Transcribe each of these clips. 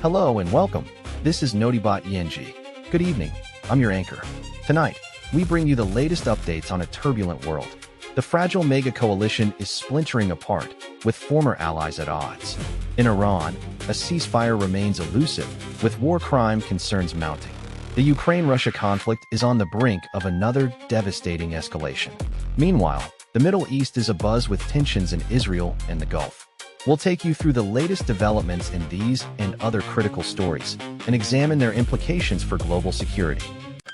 Hello and welcome. This is Notibot ENG. Good evening. I'm your anchor. Tonight, we bring you the latest updates on a turbulent world. The fragile mega coalition is splintering apart, with former allies at odds. In Iran, a ceasefire remains elusive, with war crime concerns mounting. The Ukraine-Russia conflict is on the brink of another devastating escalation. Meanwhile, the Middle East is abuzz with tensions in Israel and the Gulf. We'll take you through the latest developments in these and other critical stories, and examine their implications for global security.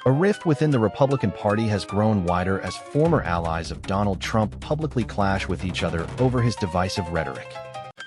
A rift within the Republican Party has grown wider as former allies of Donald Trump publicly clash with each other over his divisive rhetoric.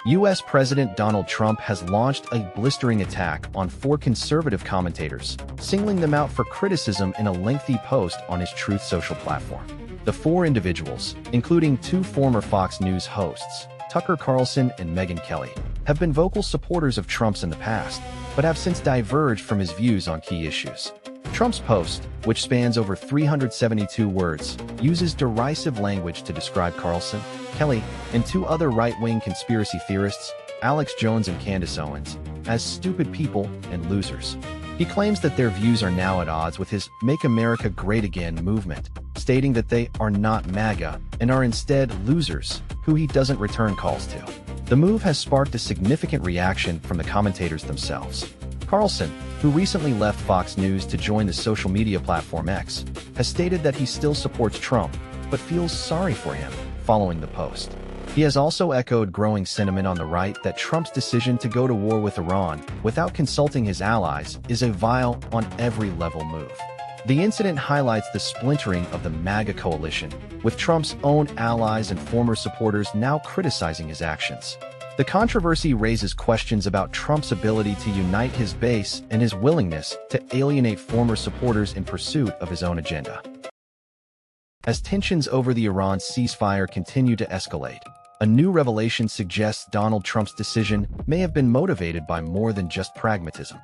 U.S. President Donald Trump has launched a blistering attack on 4 conservative commentators, singling them out for criticism in a lengthy post on his Truth Social platform. The 4 individuals, including 2 former Fox News hosts, Tucker Carlson and Megyn Kelly, have been vocal supporters of Trump's in the past, but have since diverged from his views on key issues. Trump's post, which spans over 372 words, uses derisive language to describe Carlson, Kelly, and 2 other right-wing conspiracy theorists, Alex Jones and Candace Owens, as stupid people and losers. He claims that their views are now at odds with his Make America Great Again movement, stating that they are not MAGA and are instead losers, who he doesn't return calls to. The move has sparked a significant reaction from the commentators themselves. Carlson, who recently left Fox News to join the social media platform X, has stated that he still supports Trump, but feels sorry for him following the post. He has also echoed growing sentiment on the right that Trump's decision to go to war with Iran without consulting his allies is a vile, on every level move. The incident highlights the splintering of the MAGA coalition, with Trump's own allies and former supporters now criticizing his actions. The controversy raises questions about Trump's ability to unite his base and his willingness to alienate former supporters in pursuit of his own agenda. As tensions over the Iran ceasefire continue to escalate, a new revelation suggests Donald Trump's decision may have been motivated by more than just pragmatism.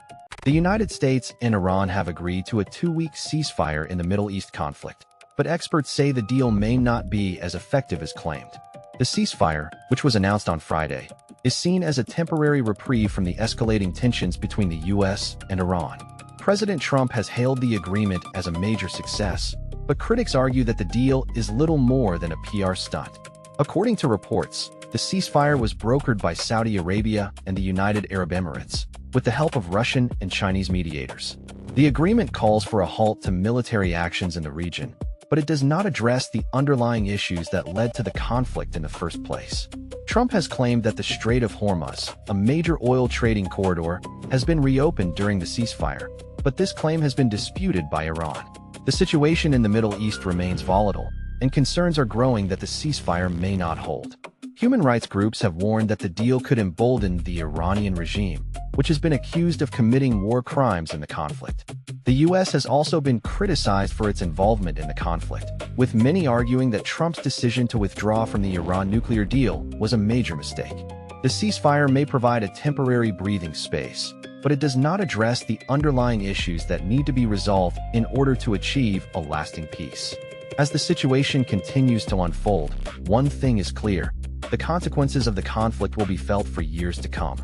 The United States and Iran have agreed to a 2-week ceasefire in the Middle East conflict, but experts say the deal may not be as effective as claimed. The ceasefire, which was announced on Friday, is seen as a temporary reprieve from the escalating tensions between the U.S. and Iran. President Trump has hailed the agreement as a major success, but critics argue that the deal is little more than a PR stunt. According to reports, the ceasefire was brokered by Saudi Arabia and the United Arab Emirates, with the help of Russian and Chinese mediators. The agreement calls for a halt to military actions in the region, but it does not address the underlying issues that led to the conflict in the first place. Trump has claimed that the Strait of Hormuz, a major oil trading corridor, has been reopened during the ceasefire, but this claim has been disputed by Iran. The situation in the Middle East remains volatile, and concerns are growing that the ceasefire may not hold. Human rights groups have warned that the deal could embolden the Iranian regime, which has been accused of committing war crimes in the conflict. The U.S. has also been criticized for its involvement in the conflict, with many arguing that Trump's decision to withdraw from the Iran nuclear deal was a major mistake. The ceasefire may provide a temporary breathing space, but it does not address the underlying issues that need to be resolved in order to achieve a lasting peace. As the situation continues to unfold, one thing is clear: the consequences of the conflict will be felt for years to come.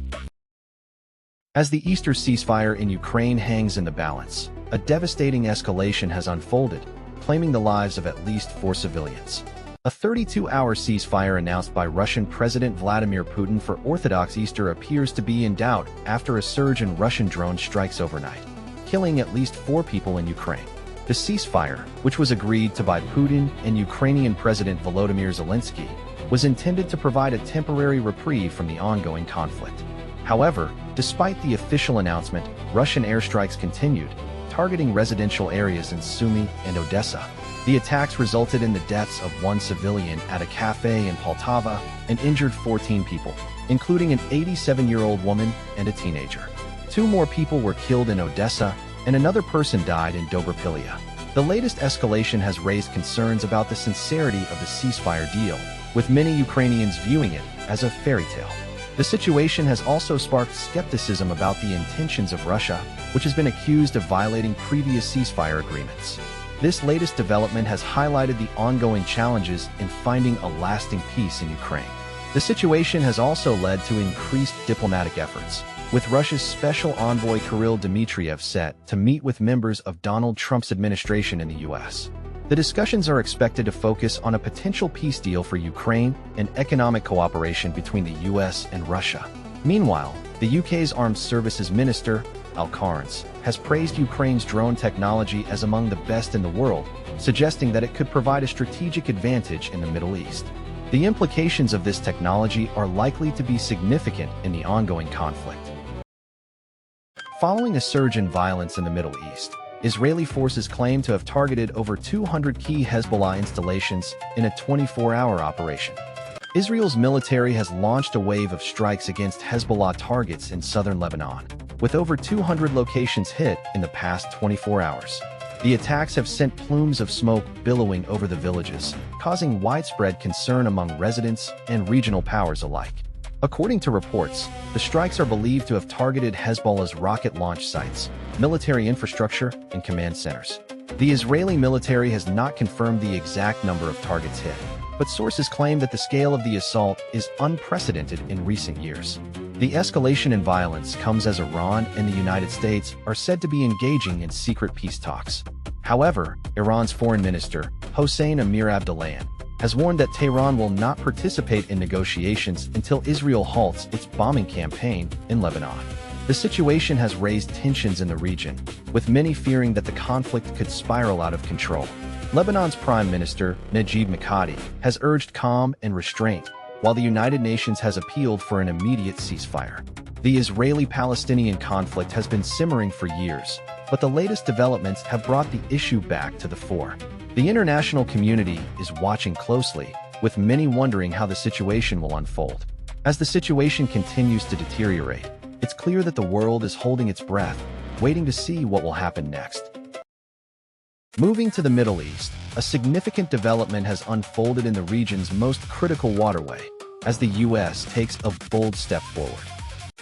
As the Easter ceasefire in Ukraine hangs in the balance, a devastating escalation has unfolded, claiming the lives of at least 4 civilians. A 32-hour ceasefire announced by Russian President Vladimir Putin for Orthodox Easter appears to be in doubt after a surge in Russian drone strikes overnight, killing at least 4 people in Ukraine. The ceasefire, which was agreed to by Putin and Ukrainian President Volodymyr Zelensky, was intended to provide a temporary reprieve from the ongoing conflict. However, despite the official announcement, Russian airstrikes continued, targeting residential areas in Sumy and Odessa. The attacks resulted in the deaths of 1 civilian at a cafe in Poltava and injured 14 people, including an 87-year-old woman and a teenager. 2 more people were killed in Odessa, and another person died in Dobrapilya. The latest escalation has raised concerns about the sincerity of the ceasefire deal, with many Ukrainians viewing it as a fairy tale. The situation has also sparked skepticism about the intentions of Russia, which has been accused of violating previous ceasefire agreements. This latest development has highlighted the ongoing challenges in finding a lasting peace in Ukraine. The situation has also led to increased diplomatic efforts, with Russia's special envoy Kirill Dmitriev set to meet with members of Donald Trump's administration in the U.S. The discussions are expected to focus on a potential peace deal for Ukraine and economic cooperation between the U.S. and Russia. Meanwhile, the UK's Armed Services Minister, Al Carnes, has praised Ukraine's drone technology as among the best in the world, suggesting that it could provide a strategic advantage in the Middle East. The implications of this technology are likely to be significant in the ongoing conflict. Following a surge in violence in the Middle East, Israeli forces claim to have targeted over 200 key Hezbollah installations in a 24-hour operation. Israel's military has launched a wave of strikes against Hezbollah targets in southern Lebanon, with over 200 locations hit in the past 24 hours. The attacks have sent plumes of smoke billowing over the villages, causing widespread concern among residents and regional powers alike. According to reports, the strikes are believed to have targeted Hezbollah's rocket launch sites, military infrastructure, and command centers. The Israeli military has not confirmed the exact number of targets hit, but sources claim that the scale of the assault is unprecedented in recent years. The escalation in violence comes as Iran and the United States are said to be engaging in secret peace talks. However, Iran's foreign minister, Hossein Amir-Abdollahian, has warned that Tehran will not participate in negotiations until Israel halts its bombing campaign in Lebanon. The situation has raised tensions in the region, with many fearing that the conflict could spiral out of control. Lebanon's Prime Minister, Najib Mikati, has urged calm and restraint, while the United Nations has appealed for an immediate ceasefire. The Israeli-Palestinian conflict has been simmering for years, but the latest developments have brought the issue back to the fore. The international community is watching closely, with many wondering how the situation will unfold. As the situation continues to deteriorate, it's clear that the world is holding its breath, waiting to see what will happen next. Moving to the Middle East, a significant development has unfolded in the region's most critical waterway, as the U.S. takes a bold step forward.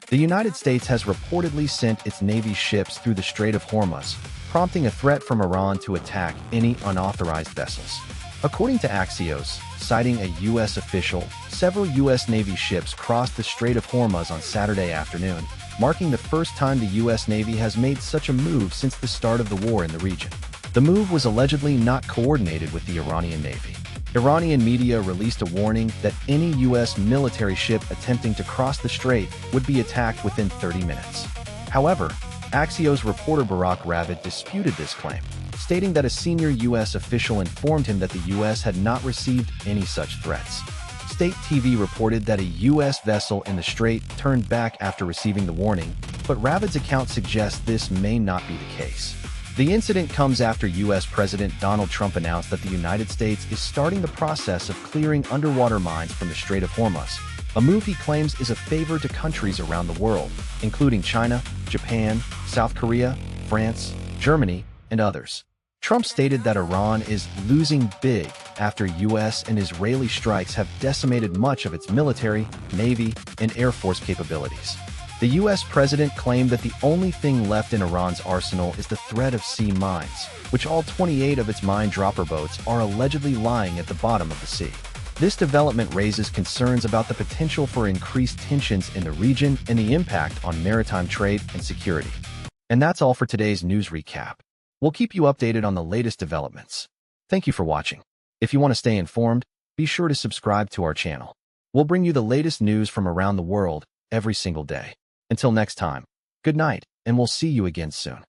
The United States has reportedly sent its Navy ships through the Strait of Hormuz, prompting a threat from Iran to attack any unauthorized vessels. According to Axios, citing a U.S. official, several U.S. Navy ships crossed the Strait of Hormuz on Saturday afternoon, marking the first time the U.S. Navy has made such a move since the start of the war in the region. The move was allegedly not coordinated with the Iranian Navy. Iranian media released a warning that any U.S. military ship attempting to cross the strait would be attacked within 30 minutes. However, Axios reporter Barak Ravid disputed this claim, stating that a senior U.S. official informed him that the U.S. had not received any such threats. State TV reported that a U.S. vessel in the strait turned back after receiving the warning, but Ravid's account suggests this may not be the case. The incident comes after U.S. President Donald Trump announced that the United States is starting the process of clearing underwater mines from the Strait of Hormuz, a move he claims is a favor to countries around the world, including China, Japan, South Korea, France, Germany, and others. Trump stated that Iran is losing big after U.S. and Israeli strikes have decimated much of its military, navy, and air force capabilities. The U.S. president claimed that the only thing left in Iran's arsenal is the threat of sea mines, which all 28 of its mine dropper boats are allegedly lying at the bottom of the sea. This development raises concerns about the potential for increased tensions in the region and the impact on maritime trade and security. And that's all for today's news recap. We'll keep you updated on the latest developments. Thank you for watching. If you want to stay informed, be sure to subscribe to our channel. We'll bring you the latest news from around the world every single day. Until next time, good night, and we'll see you again soon.